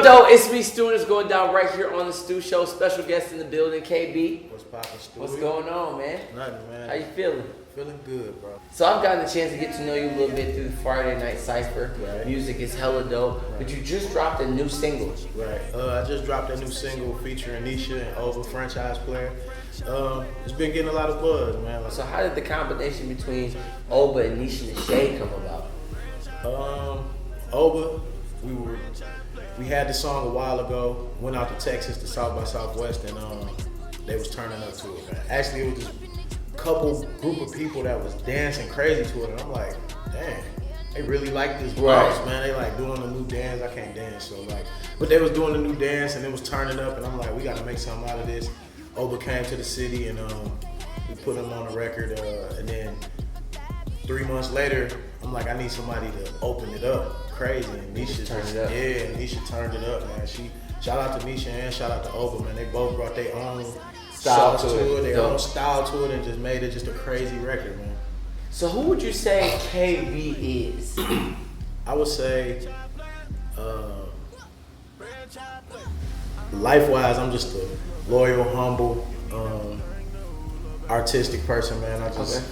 up, though? It's me, Stewe. It's going down right here on the Stewe Show. Special guest in the building, KB. What's poppin', Stewe? What's going on, man? Nothing, man. How you feeling? Feeling good, bro. So I've gotten a chance to get to know you a little bit through the Friday Night Cypher. Right. Music is hella dope, but you just dropped a new single. Right. I just dropped a new single featuring Neisha and Oba, franchise player. It's been getting a lot of buzz, man. So how did the combination between Oba and Neisha Neshae come about? Oba, we had the song a while ago. Went out to Texas to South by Southwest, and they was turning up to it, man. Actually, it was this group of people that was dancing crazy to it, and I'm like, dang, they really like this bounce, man. They like doing the new dance. I can't dance, so like, but they was doing the new dance, and it was turning up, and I'm like, we gotta make something out of this. Oba came to the city, and we put him on the record, and then 3 months later, I'm like, I need somebody to open it up. Crazy, and Neisha turned it up. Yeah, Neisha turned it up, man. Shout out to Neisha and shout out to Oba, man. They both brought their own Style sauce to it, their own style to it, and just made it just a crazy record, man. So who would you say KB is? I would say, life-wise, I'm just a loyal, humble, artistic person, man.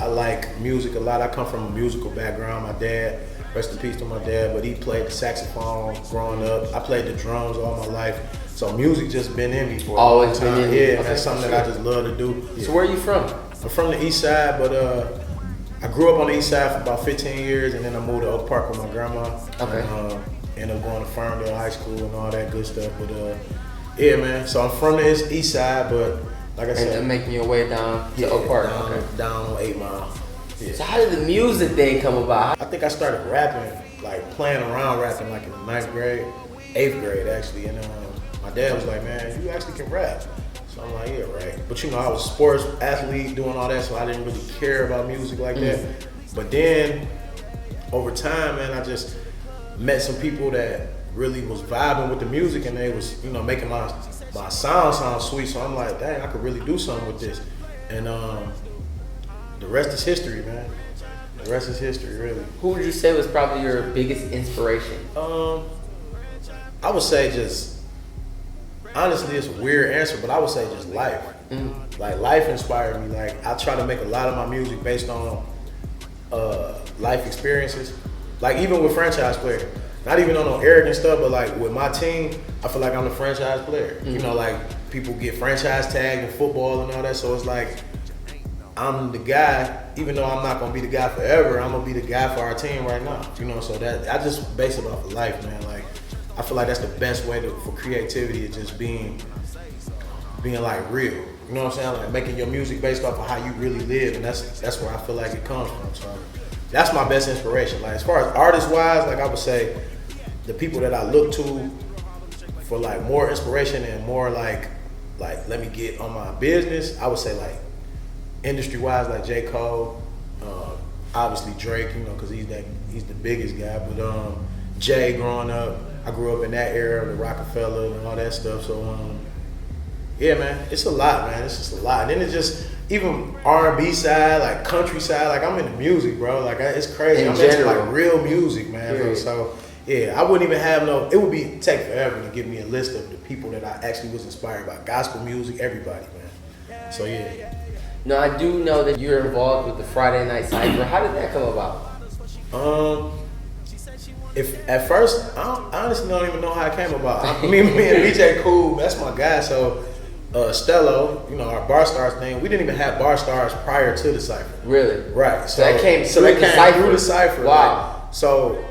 I like music a lot. I come from a musical background. My dad, rest in peace to my dad, but he played the saxophone growing up. I played the drums all my life. So music just been in me for a long time. Been in you. Yeah, Okay, that's something that I just love to do. Yeah. So where are you from? I'm from the east side, but I grew up on the east side for about 15 years, and then I moved to Oak Park with my grandma. Okay. And, ended up going to Ferndale High School and all that good stuff. But yeah, man. So I'm from the east side, but like I said, and making your way down to Oak Park. Down on 8 Mile. Yeah. So how did the music thing come about? I think I started rapping, like playing around rapping, like in the 9th grade, 8th grade actually, and my dad was like, man, you actually can rap. So I'm like, yeah, right. But you know, I was a sports athlete doing all that, so I didn't really care about music like that. But then, over time, man, I just met some people that really was vibing with the music, and they was, you know, making my sound sweet. So I'm like, dang, I could really do something with this. And the rest is history, man. The rest is history, really. Who would you say was probably your biggest inspiration? I would say just, honestly, it's a weird answer, but I would say just life. Like, life inspired me. Like, I try to make a lot of my music based on life experiences. Like, even with franchise player, not even on no arrogant stuff, but like with my team, I feel like I'm the franchise player. You know, like people get franchise tagged in football and all that, so it's like I'm the guy, even though I'm not gonna be the guy forever, I'm gonna be the guy for our team right now. You know, so that I just base it off of life, man. Like, I feel like that's the best way for creativity, is just being like real. You know what I'm saying? Like making your music based off of how you really live, and that's where I feel like it comes from. So that's my best inspiration. Like, as far as artist-wise, like I would say, the people that I look to for like more inspiration and more like let me get on my business, I would say like industry-wise, like J. Cole, obviously Drake, you know, because he's the biggest guy. But Jay, growing up, I grew up in that era, the Rockefeller and all that stuff. So yeah, man, it's a lot, man. It's just a lot. And then it's just even R&B side, like country side, like I'm into music, bro. Like it's crazy. I'm into like real music, man. Bro. So yeah, I wouldn't even have it would take forever to give me a list of the people that I actually was inspired by. Gospel music, everybody, man. So yeah. Now, I do know that you're involved with the Friday Night Cypher. How did that come about? If at first, I honestly don't even know how it came about. Me and BJ cool, that's my guy. So Stewe, you know, our Bar Stars thing, we didn't even have Bar Stars prior to the Cypher. Really? Right. So that came through the Cypher. Wow. Like, so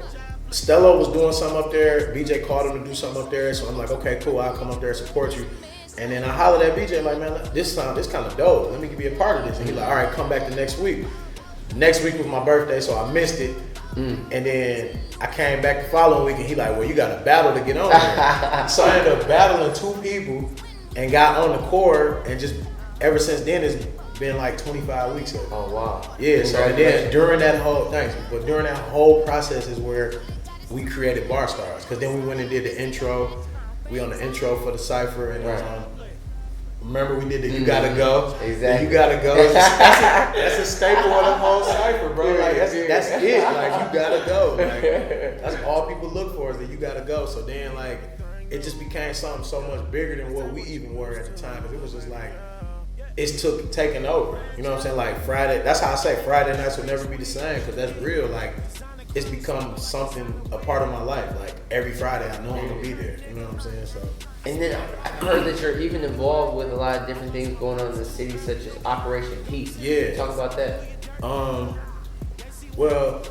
Stewe was doing something up there. BJ called him to do something up there. So I'm like, okay, cool. I'll come up there and support you. And then I hollered at BJ like, man, this kind of dope. Let me be a part of this. And he's like, all right, come back the next week. Next week was my birthday, so I missed it. And then I came back the following week, and he like, well, you got a battle to get on there. So I ended up battling 2 people and got on the court, and just ever since then it's been like 25 weeks ago. Oh wow. Yeah, so and then during that whole process is where we created Bar Stars, because then we went and did the intro. We on the intro for the Cypher, and remember we did the You Gotta Go. Exactly. You Gotta Go. That's a staple of the whole Cypher, bro. Like that's it. Like, you gotta go. Like, that's all people look for, is that you gotta go. So then, like, it just became something so much bigger than what we even were at the time. Cause it was just like, it's taking over. You know what I'm saying? Like Friday, that's how I say Friday nights will never be the same, cause that's real. Like, it's become something, a part of my life. Like every Friday, I know I'm gonna be there. You know what I'm saying? So. And then I've heard that you're even involved with a lot of different things going on in the city, such as Operation Peace. Yeah. Talk about that. Well,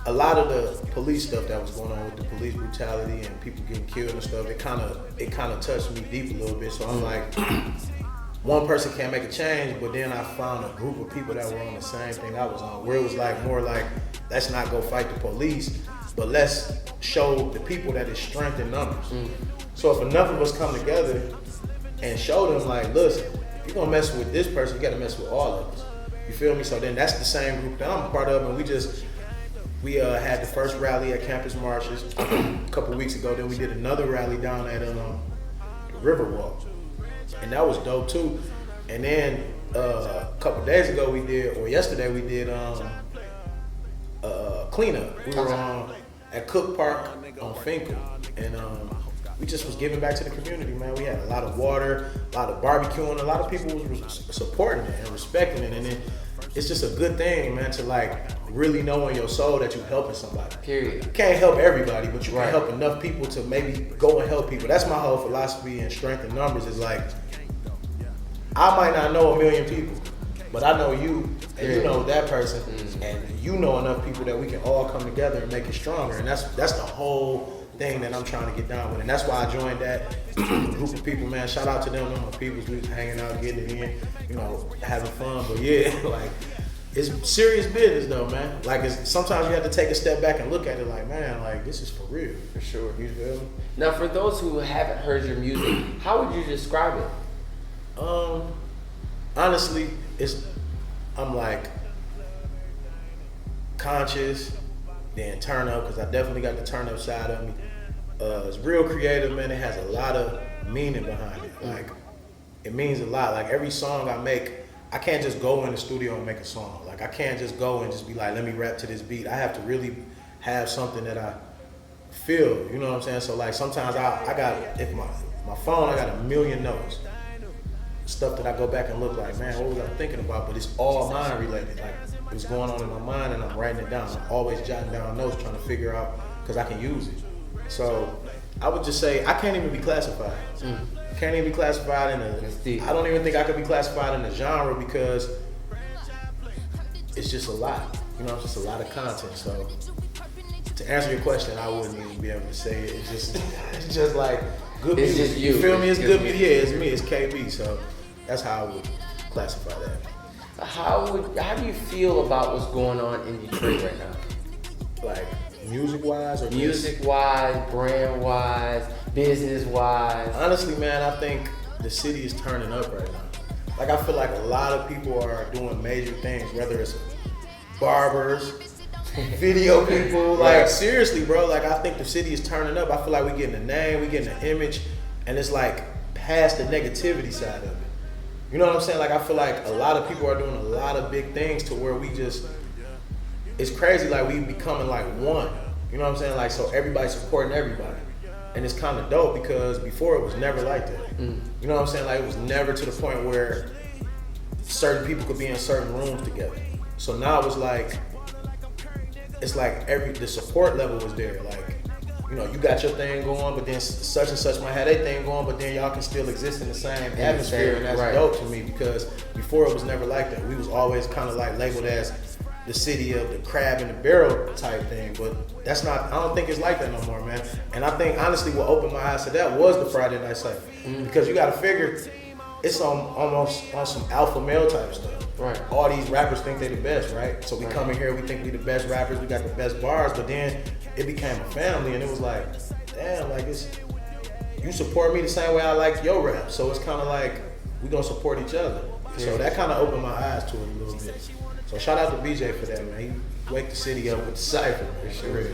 a lot of the police stuff that was going on with the police brutality and people getting killed and stuff, it kind of touched me deep a little bit. So I'm like, one person can't make a change, but then I found a group of people that were on the same thing I was on, where it was like more like, let's not go fight the police, but let's show the people that it's strength in numbers. So if enough of us come together and show them like, listen, if you're gonna mess with this person, you gotta mess with all of us. You feel me? So then that's the same group that I'm a part of, and we had the first rally at Campus Marshes a couple weeks ago. Then we did another rally down at Riverwalk, and that was dope too. And then a couple days ago yesterday we did cleanup. We were at Cook Park on Finkel, and we just was giving back to the community, man. We had a lot of water, a lot of barbecuing, a lot of people was supporting it and respecting it, and then it's just a good thing, man, to like really know in your soul that you're helping somebody. Period. You can't help everybody, but you can help enough people to maybe go and help people. That's my whole philosophy in strength in numbers, is like, I might not know a million people, but I know you, and you know that person, and you know enough people that we can all come together and make it stronger. And that's the whole thing that I'm trying to get down with. And that's why I joined that group of people, man. Shout out to them, my peoples. We was hanging out, getting it in, you know, having fun. But yeah, like, it's serious business though, man. Like, sometimes you have to take a step back and look at it like, man, like, this is for real. For sure. You feel me? Now, for those who haven't heard your music, how would you describe it? Honestly, I'm like conscious, then turn up, because I definitely got the turn up side of me. It's real creative, man. It has a lot of meaning behind it. Like, it means a lot. Like, every song I make, I can't just go in the studio and make a song. Like, I can't just go and just be like, let me rap to this beat. I have to really have something that I feel, you know what I'm saying? So like, sometimes I got, if my phone, I got a million notes. Stuff that I go back and look like, man, what was I thinking about? But it's all mind related. Like, it's going on in my mind and I'm writing it down. I'm always jotting down notes, trying to figure out, because I can use it. So I would just say, I can't even be classified. Can't even be classified I don't even think I could be classified in a genre, because it's just a lot. You know, it's just a lot of content. So to answer your question, I wouldn't even be able to say it. It's just like good music. Just you. You feel me? It's good music. Yeah, it's me. It's KB. So that's how I would classify that. How do you feel about what's going on in Detroit right now? Like, music-wise or music-wise, brand-wise, business-wise? Honestly, man, I think the city is turning up right now. Like, I feel like a lot of people are doing major things, whether it's barbers, video people. Like, seriously, bro, like, I think the city is turning up. I feel like we're getting a name, we're getting an image, and it's like past the negativity side of it. You know what I'm saying? Like, I feel like a lot of people are doing a lot of big things to where we just, it's crazy, like, we becoming like one. You know what I'm saying? Like, so everybody's supporting everybody. And it's kind of dope, because before it was never like that. You know what I'm saying? Like, it was never to the point where certain people could be in certain rooms together. So now it's like the support level was there. Like, you know, you got your thing going, but then such and such might have their thing going, but then y'all can still exist in the same atmosphere, and that's dope to me, because before it was never like that. We was always kind of like labeled as the city of the crab in the barrel type thing, but that's not, I don't think it's like that no more, man. And I think, honestly, what opened my eyes to that was the Friday Night Cypher, because you gotta figure, it's almost on some alpha male type stuff. Right. All these rappers think they the best, right? So we come in here, we think we the best rappers, we got the best bars, but then it became a family, and it was like, damn, like, you support me the same way I like your rap, so it's kind of like we gonna support each other. So that kind of opened my eyes to it a little bit. So shout out to BJ for that, man. He wake the city up with the cypher, for sure.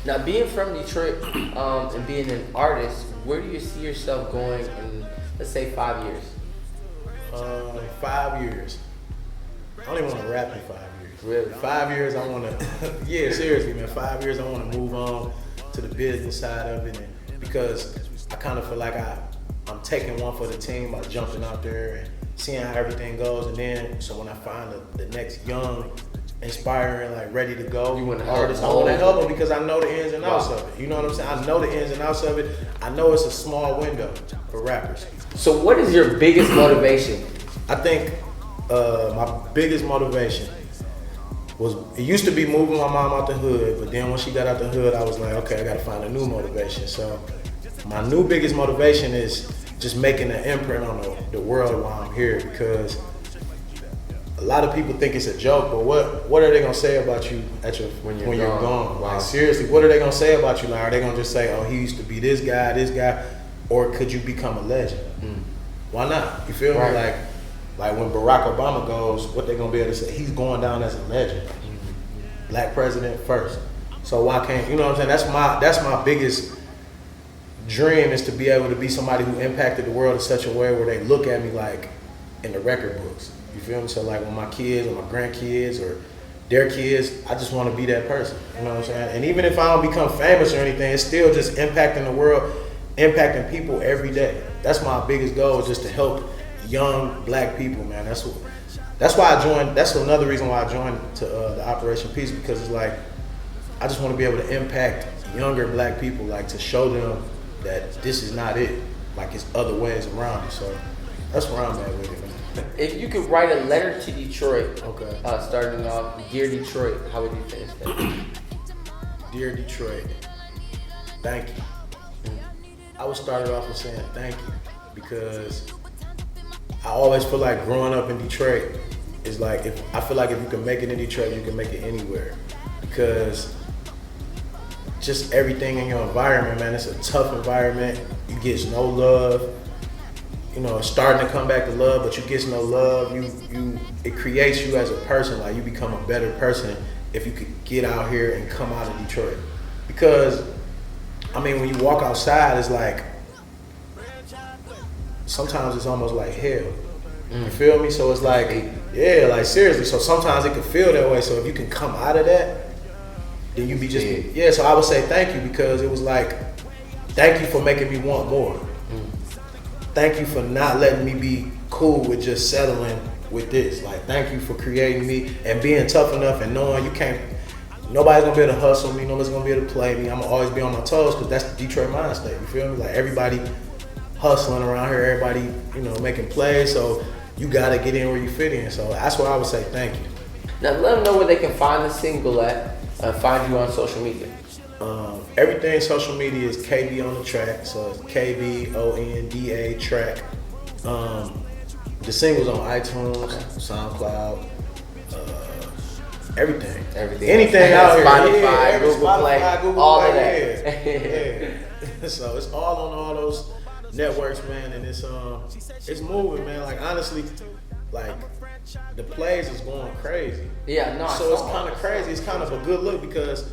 Now, being from Detroit and being an artist, where do you see yourself going in, let's say, 5 years? 5 years. I don't even want to rap in 5 years. Really? 5 years, I want to, yeah, seriously, man. 5 years, I want to move on to the business side of it and because I kind of feel like I'm taking one for the team by jumping out there and seeing how everything goes, and then so when I find the next young, inspiring, like ready to go artist, I want to help them because I know the ins and outs of it. You know what I'm saying? I know the ins and outs of it. I know it's a small window for rappers. So what is your biggest motivation? I think my biggest motivation was, it used to be moving my mom out the hood, but then when she got out the hood, I was like, okay, I gotta find a new motivation. So my new biggest motivation is just making an imprint on the world while I'm here, because a lot of people think it's a joke, but what are they gonna say about you when you're gone? Wow. Like seriously, what are they gonna say about you? Like, are they gonna just say, oh, he used to be this guy, or could you become a legend? Why not? You feel me? Like when Barack Obama goes, what they gonna be able to say? He's going down as a legend. Black president first. So why can't, you know what I'm saying? That's my biggest dream, is to be able to be somebody who impacted the world in such a way where they look at me like in the record books. You feel me? So like when my kids or my grandkids or their kids, I just want to be that person. You know what I'm saying? And even if I don't become famous or anything, it's still just impacting the world, impacting people every day. That's my biggest goal, is just to help young black people, man. That's why I joined. That's another reason why I joined to the Operation Peace, because it's like I just want to be able to impact younger black people, like to show them that this is not it. Like it's other ways around it. So that's where I'm at with it, man. If you could write a letter to Detroit, Okay. Starting off, Dear Detroit, how would you finish that? Dear Detroit, thank you. I would start it off with saying thank you, because I always feel like growing up in Detroit is like, I feel like if you can make it in Detroit, you can make it anywhere, because just everything in your environment, man, it's a tough environment. You get no love. You know, it's starting to come back to love, but you get no love. It creates you as a person. Like, you become a better person if you could get out here and come out of Detroit. Because, I mean, when you walk outside, it's like, sometimes it's almost like hell. You feel me? So it's like, yeah, like seriously. So sometimes it can feel that way. So if you can come out of that, then you be just, yeah. So I would say thank you, because it was like, thank you for making me want more. Thank you for not letting me be cool with just settling with this. Like, thank you for creating me and being tough enough and knowing nobody's gonna be able to hustle me, nobody's gonna be able to play me. I'm gonna always be on my toes, because that's the Detroit mind state, you feel me? Like, everybody hustling around here, everybody, making plays, so you gotta get in where you fit in. So that's why I would say thank you. Now let them know where they can find the single at, find you on social media. Everything social media is KBONDATRACK, so it's KBONDATRACK. The single's on iTunes, SoundCloud, everything. Anything out here. Spotify, Google Play, Google all Play, of that. Yeah. So it's all on all those networks, man, and it's moving, man. Like, honestly, like, the plays is going crazy. Yeah, no. So it's kind of crazy. It's kind of a good look, because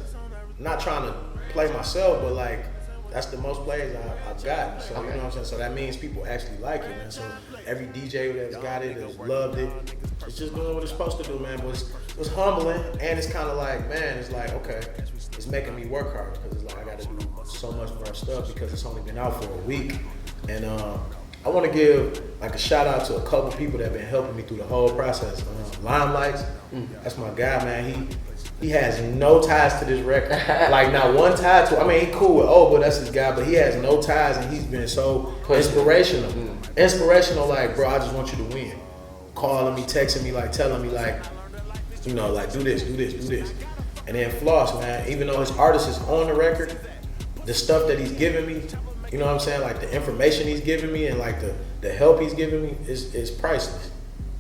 I'm not trying to play myself, but like, that's the most plays I've gotten. So you know what I'm saying. So that means people actually like it, man. So every DJ that's got it has loved it. It's just doing what it's supposed to do, man. But it's humbling, and it's kind of like, man, it's like, okay, it's making me work hard, because it's like I got to do so much more stuff, because it's only been out for a week. And I want to give like a shout out to a couple people that have been helping me through the whole process. Limelights, that's my guy, man. He has no ties to this record. Like, not one tie to it. I mean, he cool with Oba, that's his guy, but he has no ties, and he's been so inspirational. Inspirational, like, bro, I just want you to win. Calling me, texting me, like, telling me, like, like, do this. And then Floss, man, even though his artist is on the record, the stuff that he's giving me, you know what I'm saying? Like, the information he's giving me and like the help he's giving me is priceless.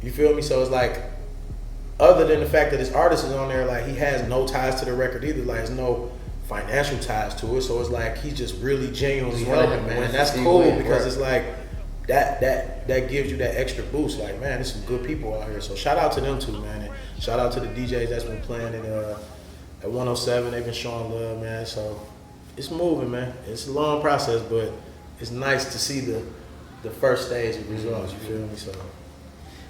You feel me? So it's like, other than the fact that his artist is on there, like, he has no ties to the record either. Like, there's no financial ties to it. So it's like, he's just really genuinely helping, man. And that's cool, because it's like, that gives you that extra boost. Like, man, there's some good people out here. So shout out to them too, man. And shout out to the DJs that's been playing at 107. They've been showing love, man. So it's moving, man. It's a long process, but it's nice to see the first stage of results. You feel me? So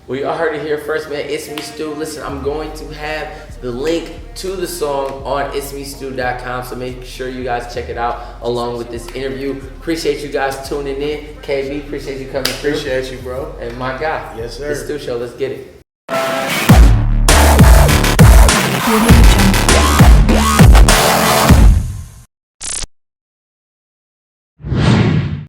Well, y'all heard it here first, man. It's Me Stew. Listen, I'm going to have the link to the song on itsmestew.com, so make sure you guys check it out along with this interview. Appreciate you guys tuning in. KB, appreciate you coming through. Appreciate you, bro. And my guy, Yes, sir. The Stew Show. Let's get it.